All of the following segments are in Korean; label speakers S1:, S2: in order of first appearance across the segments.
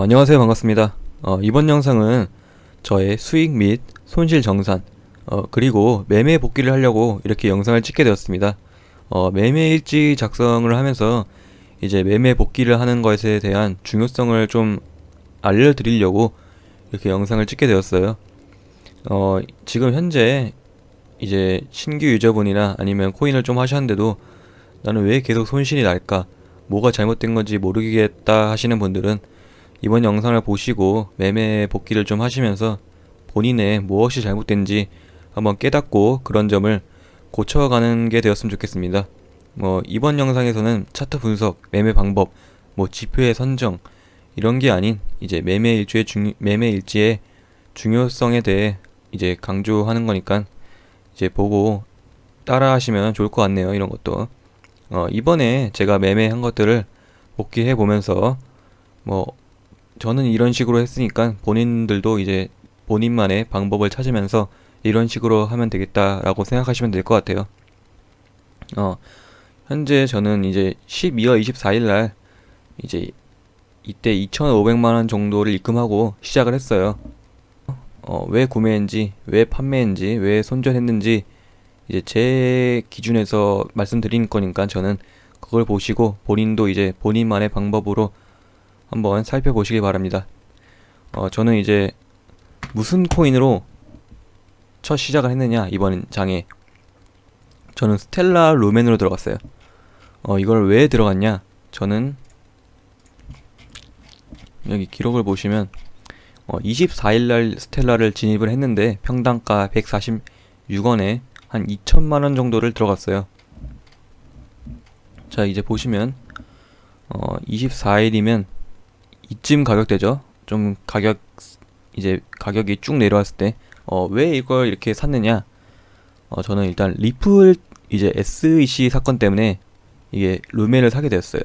S1: 안녕하세요. 반갑습니다. 이번 영상은 저의 수익 및 손실 정산, 그리고 매매 복귀를 하려고 이렇게 영상을 찍게 되었습니다. 매매 일지 작성을 하면서 이제 매매 복귀를 하는 것에 대한 중요성을 좀 알려드리려고 이렇게 영상을 찍게 되었어요. 지금 현재 이제 신규 유저분이나 아니면 코인을 좀 하셨는데도 나는 왜 계속 손실이 날까? 뭐가 잘못된 건지 모르겠다 하시는 분들은 이번 영상을 보시고 매매 복귀를 좀 하시면서 본인의 무엇이 잘못된지 한번 깨닫고 그런 점을 고쳐가는 게 되었으면 좋겠습니다. 이번 영상에서는 차트 분석, 매매 방법, 지표의 선정 이런 게 아닌 이제 매매 일지의 중요성에 대해 이제 강조하는 거니까 이제 보고 따라 하시면 좋을 것 같네요. 이런 것도. 이번에 제가 매매한 것들을 복귀해 보면서 뭐 저는 이런 식으로 했으니까 본인들도 이제 본인만의 방법을 찾으면서 이런 식으로 하면 되겠다라고 생각하시면 될 것 같아요. 현재 저는 이제 12월 24일 날 이제 이때 2,500만 원 정도를 입금하고 시작을 했어요. 왜 구매했는지, 왜 판매했는지, 왜 손절했는지 이제 제 기준에서 말씀드린 거니까 저는 그걸 보시고 본인도 이제 본인만의 방법으로 한번 살펴보시기 바랍니다. 저는 이제 무슨 코인으로 첫 시작을 했느냐, 이번 장에. 저는 스텔라 루멘으로 들어갔어요. 이걸 왜 들어갔냐? 저는 여기 기록을 보시면 24일날 스텔라를 진입을 했는데 평당가 146원에 한 2천만원 정도를 들어갔어요. 자, 이제 보시면 24일이면 이쯤 가격대죠. 좀 가격이 쭉 내려왔을 때 왜 이걸 이렇게 샀느냐? 저는 일단 리플 이제 SEC 사건 때문에 이게 루멘을 사게 되었어요.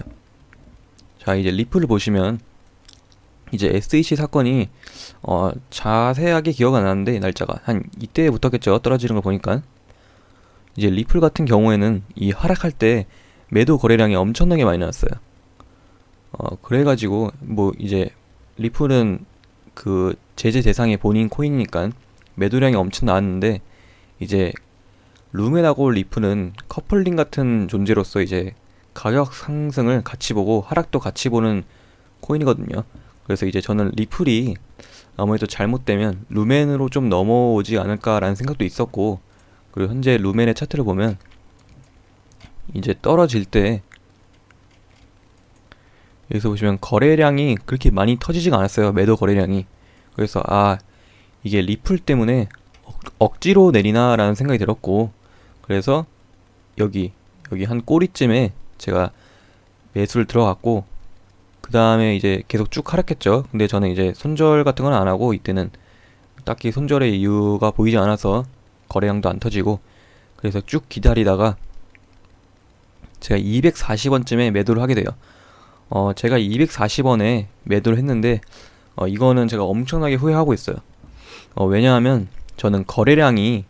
S1: 자, 이제 리플을 보시면 이제 SEC 사건이 자세하게 기억 안 나는데 날짜가 한 이때 붙었겠죠. 떨어지는 거 보니까. 이제 리플 같은 경우에는 이 하락할 때 매도 거래량이 엄청나게 많이 나왔어요. 그래가지고 이제 리플은 그 제재 대상의 본인 코인이니까 매도량이 엄청 나왔는데 이제 루멘하고 리플은 커플링 같은 존재로서 이제 가격 상승을 같이 보고 하락도 같이 보는 코인이거든요. 그래서 이제 저는 리플이 아무래도 잘못되면 루멘으로 좀 넘어오지 않을까라는 생각도 있었고, 그리고 현재 루멘의 차트를 보면 이제 떨어질 때 여기서 보시면 거래량이 그렇게 많이 터지지가 않았어요. 매도 거래량이. 그래서 이게 리플 때문에 억지로 내리나 라는 생각이 들었고, 그래서 여기 한 꼬리쯤에 제가 매수를 들어갔고, 그 다음에 이제 계속 쭉 하락했죠. 근데 저는 이제 손절 같은 건 안 하고, 이때는 딱히 손절의 이유가 보이지 않아서 거래량도 안 터지고, 그래서 쭉 기다리다가 제가 240원쯤에 매도를 하게 돼요. 제가 240원에 매도를 했는데 이거는 제가 엄청나게 후회하고 있어요. 왜냐하면 저는 거래량이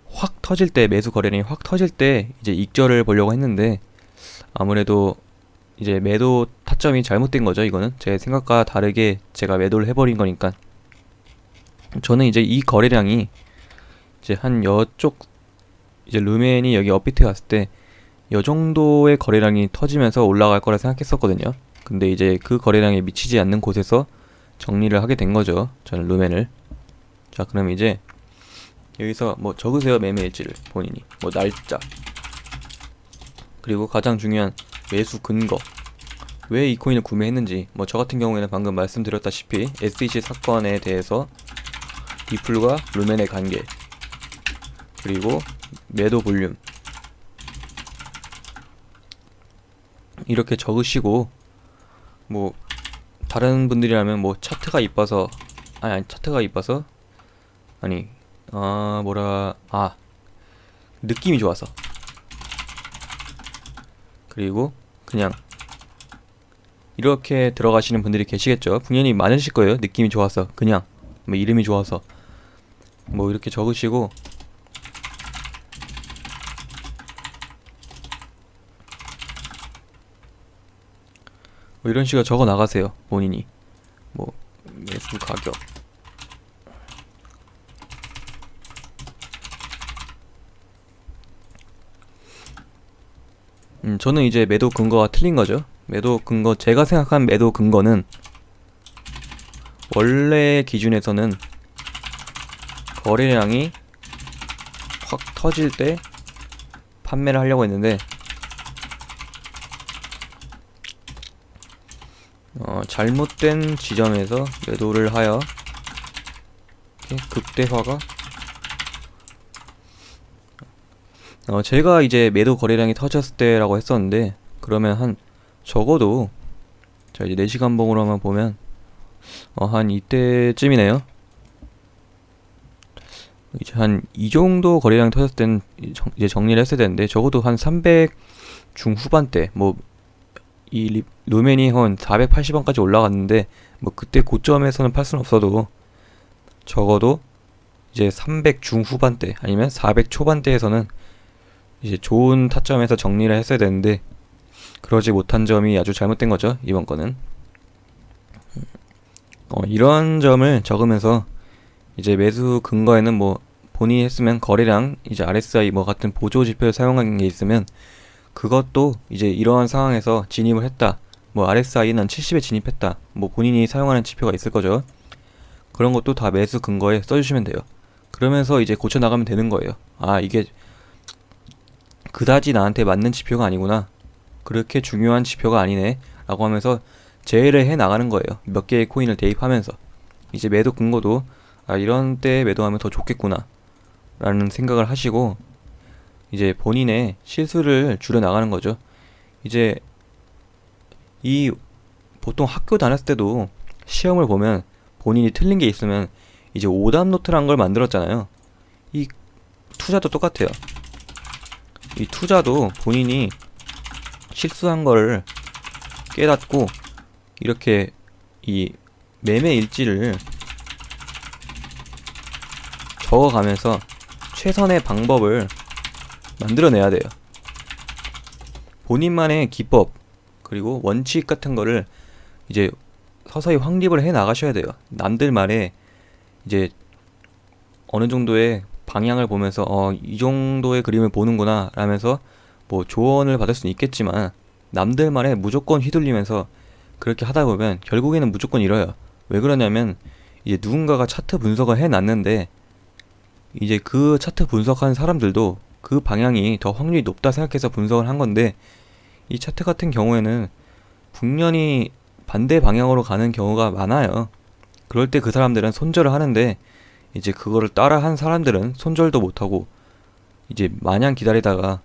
S1: 확 터질 때, 매수 거래량이 확 터질 때 이제 익절을 보려고 했는데 아무래도 이제 매도 타점이 잘못된 거죠. 이거는 제 생각과 다르게 제가 매도를 해버린 거니까. 저는 이제 이 거래량이 이제 한 여쪽 이제 루멘이 여기 업비트 갔을 때 요 정도의 거래량이 터지면서 올라갈 거라 생각했었거든요. 근데 이제 그 거래량에 미치지 않는 곳에서 정리를 하게 된 거죠. 저는 루멘을. 자, 그럼 이제 여기서 적으세요. 매매 일지를 본인이. 날짜. 그리고 가장 중요한 매수 근거. 왜 이 코인을 구매했는지. 저 같은 경우에는 방금 말씀드렸다시피 SEC 사건에 대해서 리플과 루멘의 관계. 그리고 매도 볼륨. 이렇게 적으시고 다른 분들이라면 차트가 이뻐서 느낌이 좋아서, 그리고 그냥 이렇게 들어가시는 분들이 계시겠죠. 분명히 많으실 거예요. 느낌이 좋아서, 그냥 이름이 좋아서 이렇게 적으시고, 이런 식으로 적어 나가세요. 본인이 뭐 매수 가격 저는 이제 매도 근거가 틀린 거죠. 매도 근거, 제가 생각한 매도 근거는 원래 기준에서는 거래량이 확 터질 때 판매를 하려고 했는데 잘못된 지점에서 매도를 하여 이렇게 극대화가 제가 이제 매도 거래량이 터졌을 때라고 했었는데, 그러면 한 적어도 자 이제 4시간 봉으로 한번 보면 한 이때쯤이네요. 이제 한 이 정도 거래량이 터졌을 땐 이제 정리를 했어야 되는데, 적어도 한 300 중후반대, 뭐 이 루멘이 한 480원까지 올라갔는데, 뭐 그때 고점에서는 팔 수는 없어도 적어도 이제 300 중후반대 아니면 400 초반대에서는 이제 좋은 타점에서 정리를 했어야 되는데, 그러지 못한 점이 아주 잘못된 거죠, 이번 거는. 이런 점을 적으면서 이제 매수 근거에는 뭐 본인이 했으면 거래량, 이제 RSI 뭐 같은 보조 지표를 사용한 게 있으면 그것도 이제 이러한 상황에서 진입을 했다, 뭐 RSI는 70에 진입했다, 뭐 본인이 사용하는 지표가 있을 거죠. 그런 것도 다 매수 근거에 써주시면 돼요. 그러면서 이제 고쳐 나가면 되는 거예요. 아, 이게 그다지 나한테 맞는 지표가 아니구나, 그렇게 중요한 지표가 아니네 라고 하면서 제외를 해 나가는 거예요. 몇 개의 코인을 대입하면서 이제 매도 근거도 이런 때 매도하면 더 좋겠구나 라는 생각을 하시고 이제 본인의 실수를 줄여 나가는 거죠. 이제 이 보통 학교 다녔을 때도 시험을 보면 본인이 틀린 게 있으면 이제 오답 노트란 걸 만들었잖아요. 이 투자도 똑같아요. 이 투자도 본인이 실수한 걸 깨닫고 이렇게 이 매매 일지를 적어가면서 최선의 방법을 만들어내야 돼요. 본인만의 기법 그리고 원칙 같은 거를 이제 서서히 확립을 해 나가셔야 돼요. 남들 말에 이제 어느 정도의 방향을 보면서 이 정도의 그림을 보는구나 라면서 뭐 조언을 받을 수는 있겠지만, 남들 말에 무조건 휘둘리면서 그렇게 하다 보면 결국에는 무조건 잃어요. 왜 그러냐면 이제 누군가가 차트 분석을 해놨는데, 이제 그 차트 분석한 사람들도 그 방향이 더 확률이 높다 생각해서 분석을 한 건데, 이 차트 같은 경우에는 분명히 반대 방향으로 가는 경우가 많아요. 그럴 때 그 사람들은 손절을 하는데, 이제 그거를 따라 한 사람들은 손절도 못하고 이제 마냥 기다리다가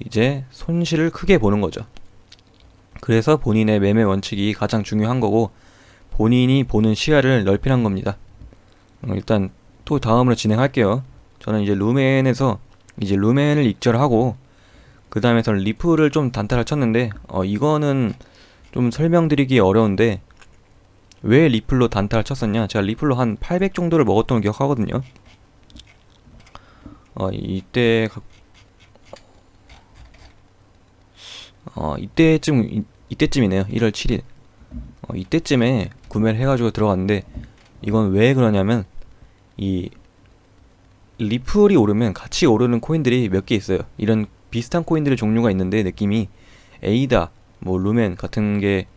S1: 이제 손실을 크게 보는 거죠. 그래서 본인의 매매 원칙이 가장 중요한 거고, 본인이 보는 시야를 넓히는 겁니다. 일단 또 다음으로 진행할게요. 저는 이제 루멘에서 이제 루멘을 익절하고 그 다음에서는 리플을 좀 단타를 쳤는데, 이거는 좀 설명드리기 어려운데, 왜 리플로 단타를 쳤었냐, 제가 리플로 한 800 정도를 먹었던 걸 기억하거든요. 이때쯤이네요. 1월 7일 이때쯤에 구매를 해가지고 들어갔는데, 이건 왜 그러냐면 이 리플이 오르면 같이 오르는 코인들이 몇 개 있어요. 이런 비슷한 코인들의 종류가 있는데, 느낌이 에이다, 뭐 루멘 같은 게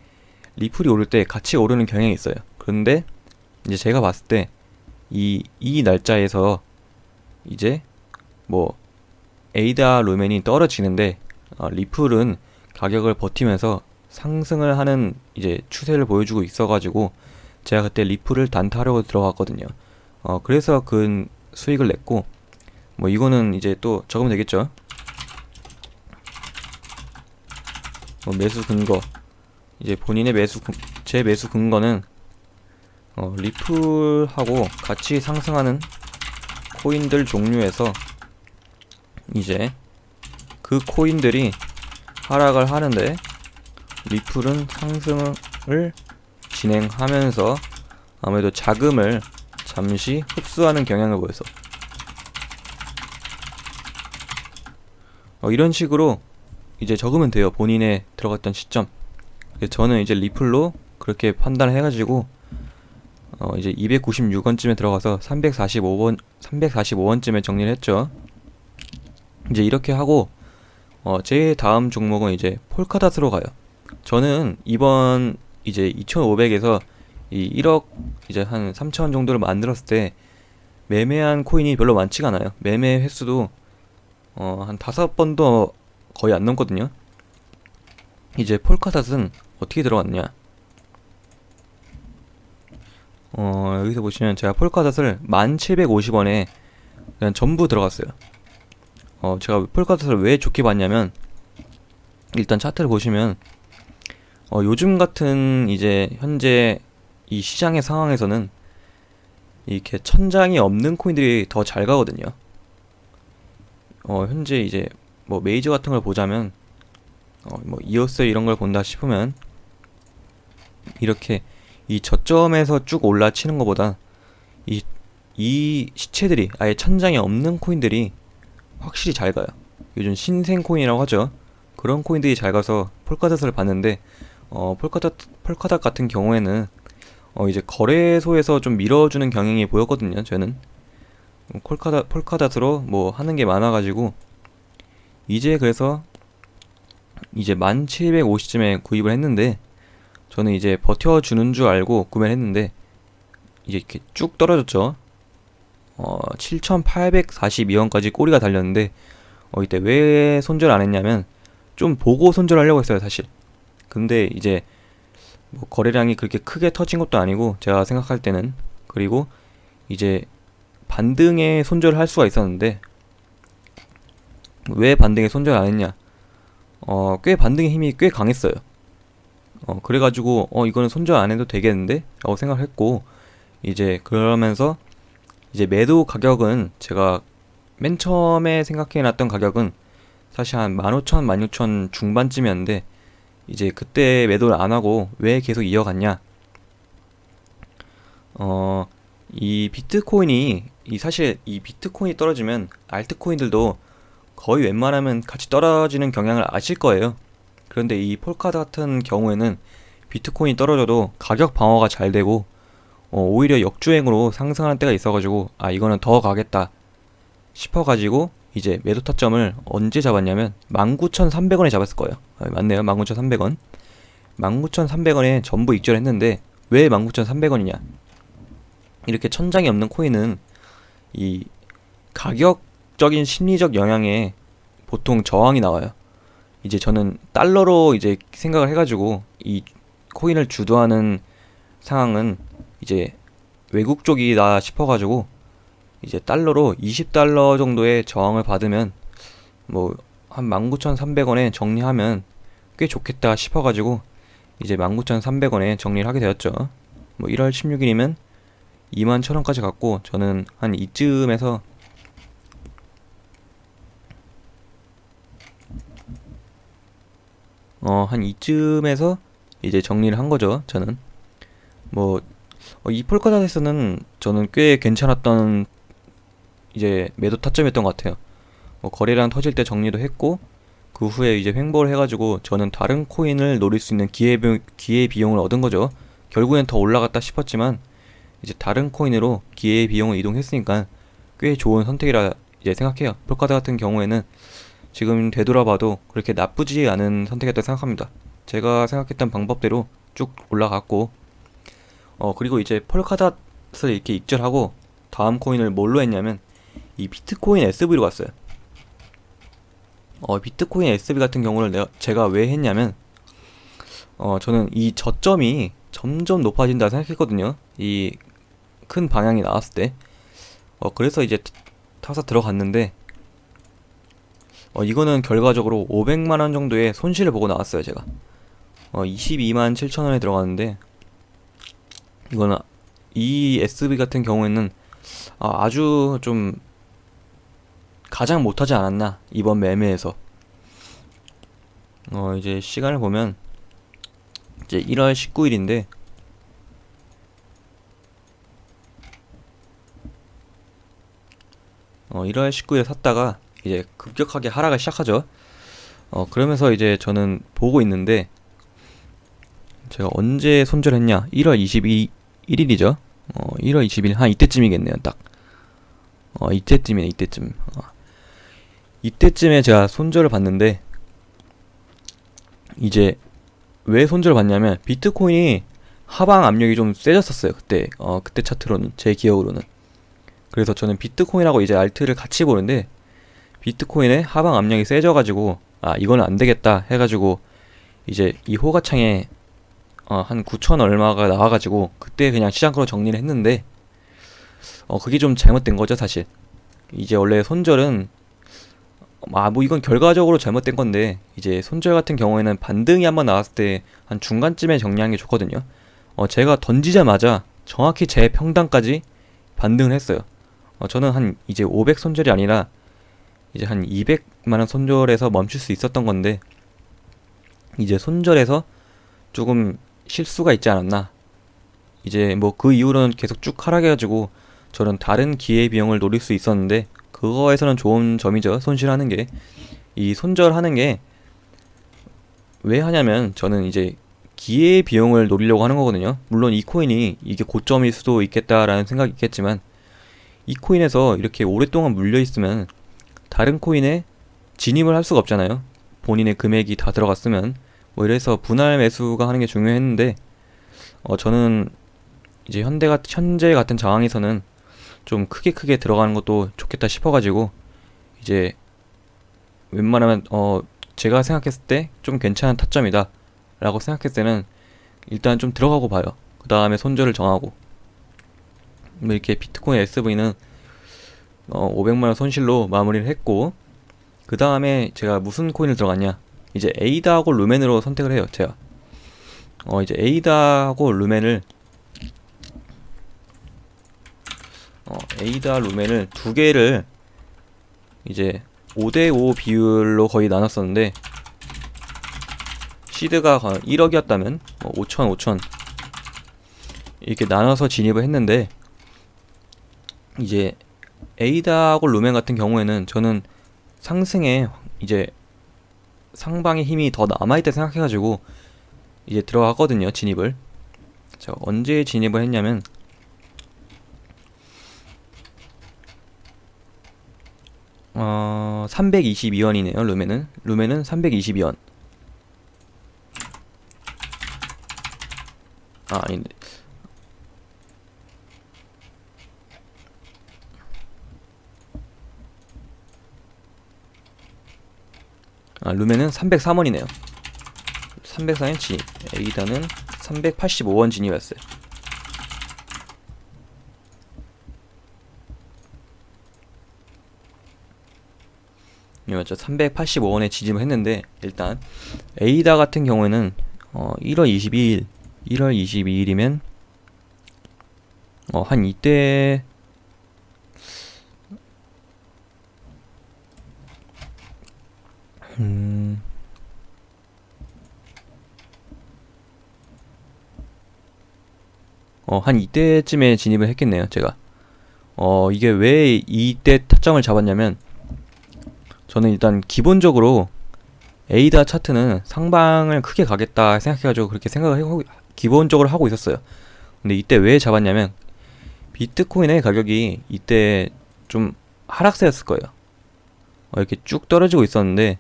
S1: 리플이 오를 때 같이 오르는 경향이 있어요. 그런데 이제 제가 봤을 때 이 날짜에서 이제 뭐 에이다 루멘이 떨어지는데 리플은 가격을 버티면서 상승을 하는 이제 추세를 보여주고 있어가지고 제가 그때 리플을 단타하려고 들어갔거든요. 그래서 그 수익을 냈고, 뭐 이거는 이제 또 적으면 되겠죠. 매수 근거, 이제 본인의 제 매수 근거는 리플하고 같이 상승하는 코인들 종류에서 이제 그 코인들이 하락을 하는데 리플은 상승을 진행하면서 아무래도 자금을 잠시 흡수하는 경향을 보여서 이런 식으로 이제 적으면 돼요. 본인의 들어갔던 시점. 저는 이제 리플로 그렇게 판단을 해가지고 이제 296원쯤에 들어가서 345원쯤에 정리를 했죠. 이제 이렇게 하고 제 다음 종목은 이제 폴카닷으로 가요. 저는 이번 이제 2500에서 이 1억 이제 한 3천 정도를 만들었을 때 매매한 코인이 별로 많지가 않아요. 매매 횟수도 한 5번도 거의 안 넘거든요. 이제 폴카닷은 어떻게 들어갔냐? 여기서 보시면 제가 폴카닷을 1750원에 그냥 전부 들어갔어요. 제가 폴카닷을 왜 좋게 봤냐면, 일단 차트를 보시면 요즘 같은 이제 현재 이 시장의 상황에서는 이렇게 천장이 없는 코인들이 더 잘 가거든요. 현재 이제 뭐 메이저 같은 걸 보자면 뭐 이오스 이런 걸 본다 싶으면 이렇게 이 저점에서 쭉 올라치는 것보다 이 시체들이 아예 천장이 없는 코인들이 확실히 잘 가요. 요즘 신생 코인이라고 하죠. 그런 코인들이 잘 가서 폴카닷을 봤는데 폴카닷 같은 경우에는 이제 거래소에서 좀 밀어주는 경향이 보였거든요. 저는 폴카닷으로 뭐 하는 게 많아가지고 이제 그래서 이제 1750쯤에 구입을 했는데, 저는 이제 버텨주는 줄 알고 구매를 했는데 이제 이렇게 쭉 떨어졌죠. 7842원까지 꼬리가 달렸는데 이때 왜 손절 안 했냐면 좀 보고 손절하려고 했어요, 사실. 근데 이제 뭐 거래량이 그렇게 크게 터진 것도 아니고 제가 생각할 때는, 그리고 이제 반등에 손절을 할 수가 있었는데 왜 반등에 손절 안 했냐? 꽤 반등의 힘이 꽤 강했어요. 그래가지고 이거는 손절 안 해도 되겠는데? 라고 생각했고, 이제 그러면서 이제 매도 가격은 제가 맨 처음에 생각해놨던 가격은 사실 한 15,000, 16,000 중반쯤이었는데, 이제 그때 매도를 안 하고 왜 계속 이어갔냐? 이 비트코인이 사실 이 비트코인이 떨어지면 알트코인들도 거의 웬만하면 같이 떨어지는 경향을 아실 거예요. 그런데 이 폴카닷 같은 경우에는 비트코인이 떨어져도 가격 방어가 잘 되고 오히려 역주행으로 상승하는 때가 있어가지고 이거는 더 가겠다 싶어가지고 이제 매도 타점을 언제 잡았냐면 19,300원에 잡았을 거예요. 맞네요. 19,300원. 19,300원에 전부 익절했는데 왜 19,300원이냐? 이렇게 천장이 없는 코인은 이 가격적인 심리적 영향에 보통 저항이 나와요. 이제 저는 달러로 이제 생각을 해가지고 이 코인을 주도하는 상황은 이제 외국 쪽이다 싶어가지고 이제 달러로 20달러 정도의 저항을 받으면 뭐 한 19,300원에 정리하면 꽤 좋겠다 싶어가지고 이제 19,300원에 정리를 하게 되었죠. 뭐 1월 16일이면 21,000원까지 갔고, 저는 한 이쯤에서 한 이쯤에서 이제 정리를 한 거죠. 저는 뭐 이 폴카닷에서는 저는 꽤 괜찮았던 이제 매도 타점이었던 것 같아요. 거래량 터질 때 정리도 했고, 그 후에 이제 횡보를 해가지고 저는 다른 코인을 노릴 수 있는 기회 비용을 얻은 거죠. 결국엔 더 올라갔다 싶었지만 이제 다른 코인으로 기회 비용을 이동했으니까 꽤 좋은 선택이라 이제 생각해요. 폴카닷 같은 경우에는 지금 되돌아봐도 그렇게 나쁘지 않은 선택이었다고 생각합니다. 제가 생각했던 방법대로 쭉 올라갔고, 그리고 이제 폴카닷을 이렇게 익절하고 다음 코인을 뭘로 했냐면 이 비트코인 SV로 갔어요. 비트코인 SV 같은 경우를 제가 왜 했냐면 저는 이 저점이 점점 높아진다 생각했거든요. 이 큰 방향이 나왔을 때. 그래서 이제 타서 들어갔는데 이거는 결과적으로 500만원 정도의 손실을 보고 나왔어요, 제가. 22만 7천원에 들어갔는데, 이거는 이 SV 같은 경우에는 아주 좀 가장 못하지 않았나, 이번 매매에서. 이제 시간을 보면 이제 1월 19일인데 1월 19일에 샀다가 이제 급격하게 하락을 시작하죠. 그러면서 이제 저는 보고 있는데, 제가 언제 손절했냐? 1월 22일이죠. 1월 20일 한 이때쯤이겠네요. 딱 이때쯤이네. 이때쯤. 이때쯤에 제가 손절을 봤는데, 이제 왜 손절을 봤냐면 비트코인이 하방 압력이 좀 세졌었어요. 그때 차트로는, 제 기억으로는. 그래서 저는 비트코인하고 이제 알트를 같이 보는데, 비트코인의 하방 압력이 세져가지고 이거는 안 되겠다 해가지고 이제 이 호가창에 한 9천 얼마가 나와가지고 그때 그냥 시장으로 정리를 했는데, 그게 좀 잘못된 거죠, 사실. 이제 원래 손절은 뭐 이건 결과적으로 잘못된 건데, 이제 손절 같은 경우에는 반등이 한번 나왔을 때 한 중간쯤에 정리하는 게 좋거든요. 제가 던지자마자 정확히 제 평단까지 반등을 했어요. 저는 한 이제 500 손절이 아니라 이제 한 200만 원 손절해서 멈출 수 있었던 건데, 이제 손절해서 조금 실수가 있지 않았나. 이제 뭐 그 이후로는 계속 쭉 하락해가지고 저는 다른 기회비용을 노릴 수 있었는데, 그거에서는 좋은 점이죠. 손실하는 게. 이 손절하는 게 왜 하냐면, 저는 이제 기회비용을 노리려고 하는 거거든요. 물론 이 코인이 이게 고점일 수도 있겠다라는 생각이 있겠지만, 이 코인에서 이렇게 오랫동안 물려 있으면 다른 코인에 진입을 할 수가 없잖아요. 본인의 금액이 다 들어갔으면. 뭐 이래서 분할 매수가 하는 게 중요했는데, 저는 이제 현재 같은 상황에서는 좀 크게 들어가는 것도 좋겠다 싶어가지고, 이제 웬만하면 제가 생각했을 때 좀 괜찮은 타점이다 라고 생각했을 때는 일단 좀 들어가고 봐요. 그 다음에 손절을 정하고. 뭐 이렇게 비트코인 SV는 500만원 손실로 마무리를 했고, 그 다음에 제가 무슨 코인을 들어갔냐, 이제 에이다하고 루멘으로 선택을 해요. 제가 이제 에이다하고 루멘을 에이다 루멘을 두 개를 이제 5대5 비율로 거의 나눴었는데, 시드가 1억이었다면 5천 이렇게 나눠서 진입을 했는데, 이제 에이다하고 루멘 같은 경우에는 저는 상승에 이제 상방의 힘이 더 남아있다 생각해가지고 이제 들어갔거든요. 진입을. 제가 언제 진입을 했냐면, 322원이네요. 루멘은 322원. 아닌데. 루멘은 303원이네요. 304원 진입. 에이다는 385원 진입했어요. 맞죠? 385원에 진입을 했는데, 일단 에이다 같은 경우에는 1월 22일이면 한 이때 한 이때쯤에 진입을 했겠네요. 제가 이게 왜 이때 타점을 잡았냐면, 저는 일단 기본적으로 에이다 차트는 상방을 크게 가겠다 생각해가지고 그렇게 생각을 기본적으로 하고 있었어요. 근데 이때 왜 잡았냐면, 비트코인의 가격이 이때 좀 하락세였을 거예요. 이렇게 쭉 떨어지고 있었는데,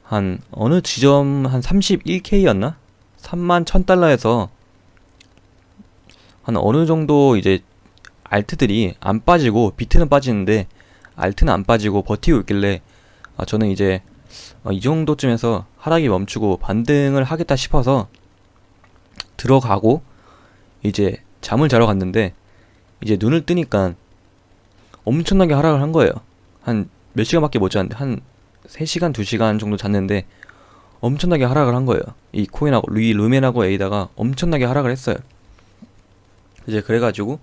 S1: 한 어느 지점 한 31K였나? 31,000달러에서 한 어느 정도 이제 알트들이 안 빠지고, 비트는 빠지는데 알트는 안 빠지고 버티고 있길래, 저는 이제 이 정도쯤에서 하락이 멈추고 반등을 하겠다 싶어서 들어가고 이제 잠을 자러 갔는데, 이제 눈을 뜨니까 엄청나게 하락을 한 거예요. 한 몇 시간밖에 못 잤는데, 한 3시간 2시간 정도 잤는데 엄청나게 하락을 한 거예요. 이 코인하고 루멘하고 에이다가 엄청나게 하락을 했어요. 이제 그래가지고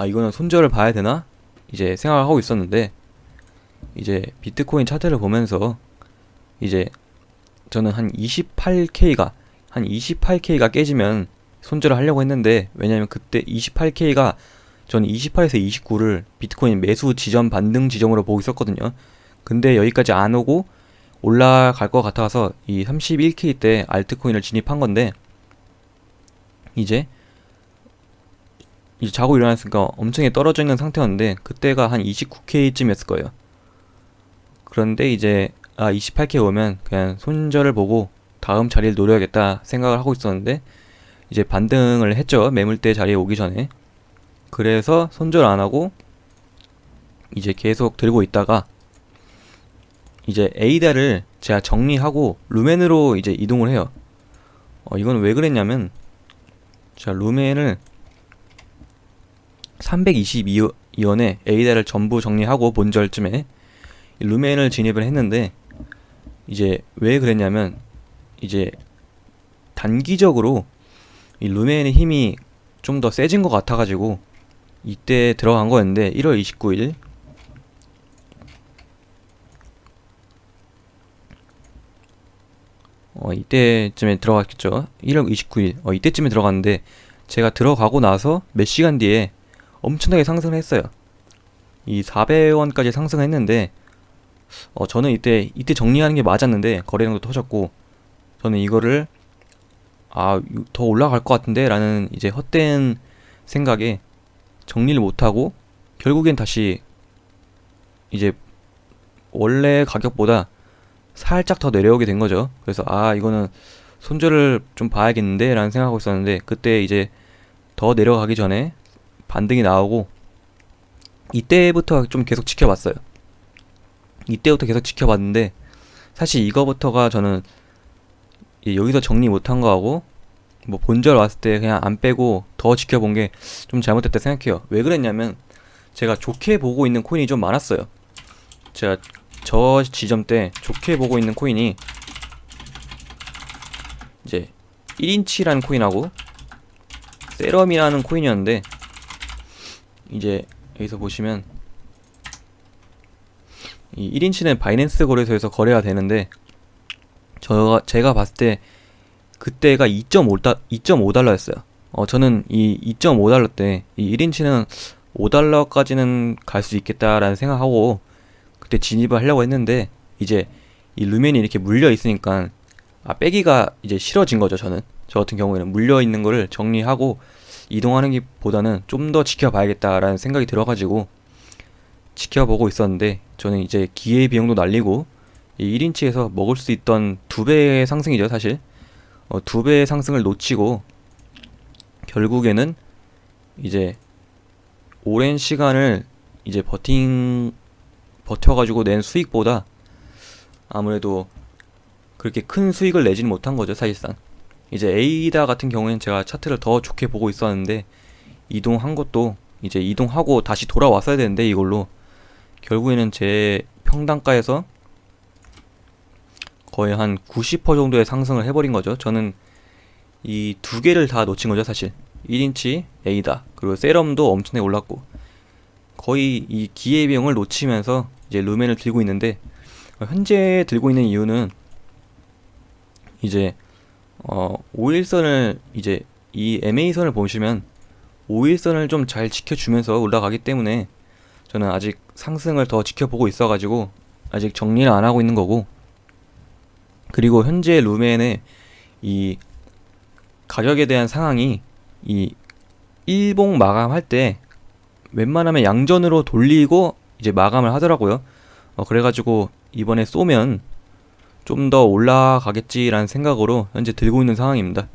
S1: 이거는 손절을 봐야 되나 이제 생각을 하고 있었는데, 이제 비트코인 차트를 보면서 이제 저는 한 28K가 깨지면 손절을 하려고 했는데, 왜냐면 그때 28K가 저는 28에서 29를 비트코인 매수 지점, 반등 지점으로 보고 있었거든요. 근데 여기까지 안 오고 올라갈 것 같아서 이 31K 때 알트코인을 진입한 건데, 이제 이제 자고 일어났으니까 엄청나게 떨어져 있는 상태였는데 그때가 한 29K쯤이었을 거예요. 그런데 이제 28K 오면 그냥 손절을 보고 다음 자리를 노려야겠다 생각을 하고 있었는데 이제 반등을 했죠. 매물대 자리에 오기 전에. 그래서 손절 안 하고 이제 계속 들고 있다가 이제 에이다를 제가 정리하고 루멘으로 이제 이동을 해요. 이건 왜 그랬냐면 제가 루멘을 322원에 에이다를 전부 정리하고 본절쯤에 루멘을 진입을 했는데 이제 왜 그랬냐면 이제 단기적으로 이 루멘의 힘이 좀 더 세진 것 같아가지고 이때 들어간 거였는데 1월 29일 이때쯤에 들어갔겠죠. 1월 29일 이때쯤에 들어갔는데 제가 들어가고 나서 몇 시간 뒤에 엄청나게 상승을 했어요. 이 400원까지 상승했는데 저는 이때 정리하는 게 맞았는데 거래량도 터졌고 저는 이거를 더 올라갈 것 같은데 라는 이제 헛된 생각에 정리를 못하고 결국엔 다시 이제 원래 가격보다 살짝 더 내려오게 된 거죠. 그래서 이거는 손절을 좀 봐야겠는데 라는 생각하고 있었는데 그때 이제 더 내려가기 전에 반등이 나오고 이때부터 좀 계속 지켜봤어요. 이때부터 계속 지켜봤는데 사실 이거부터가 저는 여기서 정리 못한 거하고 뭐 본절 왔을 때 그냥 안 빼고 더 지켜본 게 좀 잘못됐다 생각해요. 왜 그랬냐면 제가 좋게 보고 있는 코인이 좀 많았어요. 제가 저 지점 때 좋게 보고 있는 코인이 이제 1인치라는 코인하고 세럼이라는 코인이었는데 이제 여기서 보시면 이 1인치는 바이낸스 거래소에서 거래가 되는데 제가 봤을 때 그때가 2.5달러였어요. 저는 이 2.5달러 때 이 1인치는 5달러까지는 갈 수 있겠다라는 생각하고 그때 진입을 하려고 했는데 이제 이 루멘이 이렇게 물려 있으니까 빼기가 이제 싫어진 거죠. 저 같은 경우에는 물려 있는 거를 정리하고 이동하는 게 보다는 좀 더 지켜봐야겠다라는 생각이 들어가지고 지켜보고 있었는데 저는 이제 기회 비용도 날리고 이 1인치에서 먹을 수 있던 2배의 상승이죠. 사실 2배의 상승을 놓치고 결국에는 이제 오랜 시간을 이제 버텨가지고 낸 수익보다 아무래도 그렇게 큰 수익을 내지는 못한 거죠. 사실상 이제 에이다 같은 경우에는 제가 차트를 더 좋게 보고 있었는데 이동한 것도 이제 이동하고 다시 돌아왔어야 되는데 이걸로 결국에는 제 평단가에서 거의 한 90% 정도의 상승을 해버린 거죠. 저는 이 두 개를 다 놓친 거죠. 사실 1인치 에이다 그리고 세럼도 엄청나게 올랐고 거의 이 기회비용을 놓치면서 이제 루멘을 들고 있는데 현재 들고 있는 이유는 이제 5일선을 이제 이 MA선을 보시면 5일선을 좀 잘 지켜주면서 올라가기 때문에 저는 아직 상승을 더 지켜보고 있어가지고 아직 정리를 안 하고 있는 거고 그리고 현재 루멘의 이 가격에 대한 상황이 이 일봉 마감할 때 웬만하면 양전으로 돌리고 이제 마감을 하더라고요. 그래가지고 이번에 쏘면 좀 더 올라가겠지라는 생각으로 현재 들고 있는 상황입니다.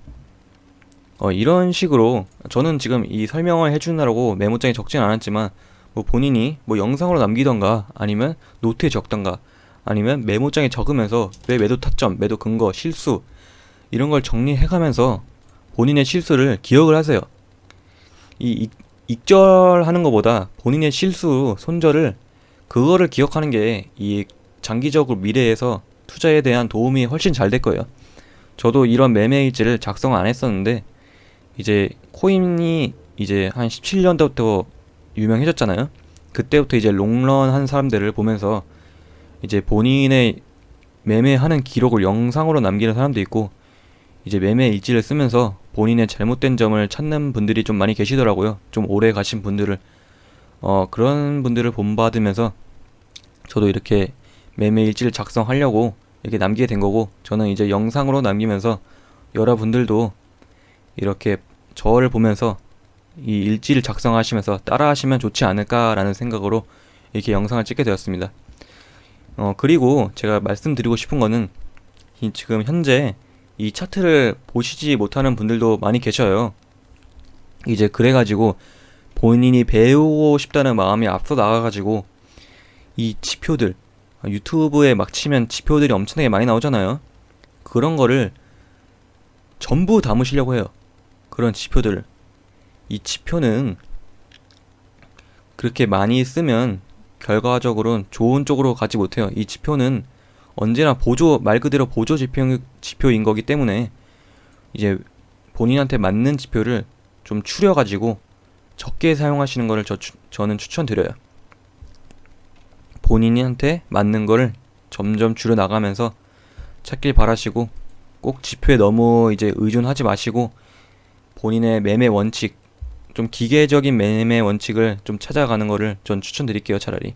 S1: 이런 식으로 저는 지금 이 설명을 해주느라고 메모장에 적진 않았지만 뭐 본인이 뭐 영상으로 남기던가 아니면 노트에 적던가 아니면 메모장에 적으면서 왜 매도 타점, 매도 근거, 실수 이런 걸 정리해가면서 본인의 실수를 기억을 하세요. 이 익절하는 것보다 본인의 실수, 손절을 그거를 기억하는 게 이 장기적으로 미래에서 투자에 대한 도움이 훨씬 잘 될 거예요. 저도 이런 매매 일지를 작성 안 했었는데 이제 코인이 이제 한 17년도부터 유명해졌잖아요. 그때부터 이제 롱런 한 사람들을 보면서 이제 본인의 매매하는 기록을 영상으로 남기는 사람도 있고 이제 매매 일지를 쓰면서 본인의 잘못된 점을 찾는 분들이 좀 많이 계시더라고요. 좀 오래 가신 분들을 그런 분들을 본받으면서 저도 이렇게 매매 일지를 작성하려고 이렇게 남기게 된 거고 저는 이제 영상으로 남기면서 여러분들도 이렇게 저를 보면서 이 일지를 작성하시면서 따라하시면 좋지 않을까라는 생각으로 이렇게 영상을 찍게 되었습니다. 그리고 제가 말씀드리고 싶은 거는 지금 현재 이 차트를 보시지 못하는 분들도 많이 계셔요. 이제 그래가지고 본인이 배우고 싶다는 마음이 앞서 나가가지고 이 지표들, 유튜브에 막 치면 지표들이 엄청나게 많이 나오잖아요. 그런 거를 전부 담으시려고 해요. 그런 지표들을. 이 지표는 그렇게 많이 쓰면 결과적으로는 좋은 쪽으로 가지 못해요. 이 지표는 언제나 말 그대로 보조 지표인 거기 때문에 이제 본인한테 맞는 지표를 좀 추려가지고 적게 사용하시는 거를 저는 추천드려요. 본인한테 맞는 거를 점점 줄여 나가면서 찾길 바라시고, 꼭 지표에 너무 이제 의존하지 마시고 본인의 매매 원칙, 좀 기계적인 매매 원칙을 좀 찾아가는 거를 전 추천드릴게요. 차라리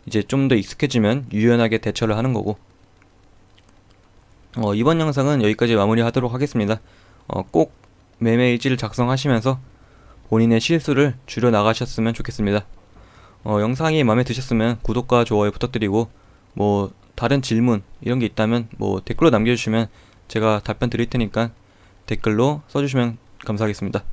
S1: 이제 좀 더 익숙해지면 유연하게 대처를 하는 거고. 이번 영상은 여기까지 마무리하도록 하겠습니다. 꼭 매매 일지를 작성하시면서 본인의 실수를 줄여 나가셨으면 좋겠습니다. 영상이 마음에 드셨으면 구독과 좋아요 부탁드리고, 뭐 다른 질문 이런 게 있다면 뭐 댓글로 남겨주시면 제가 답변 드릴 테니까 댓글로 써주시면 감사하겠습니다.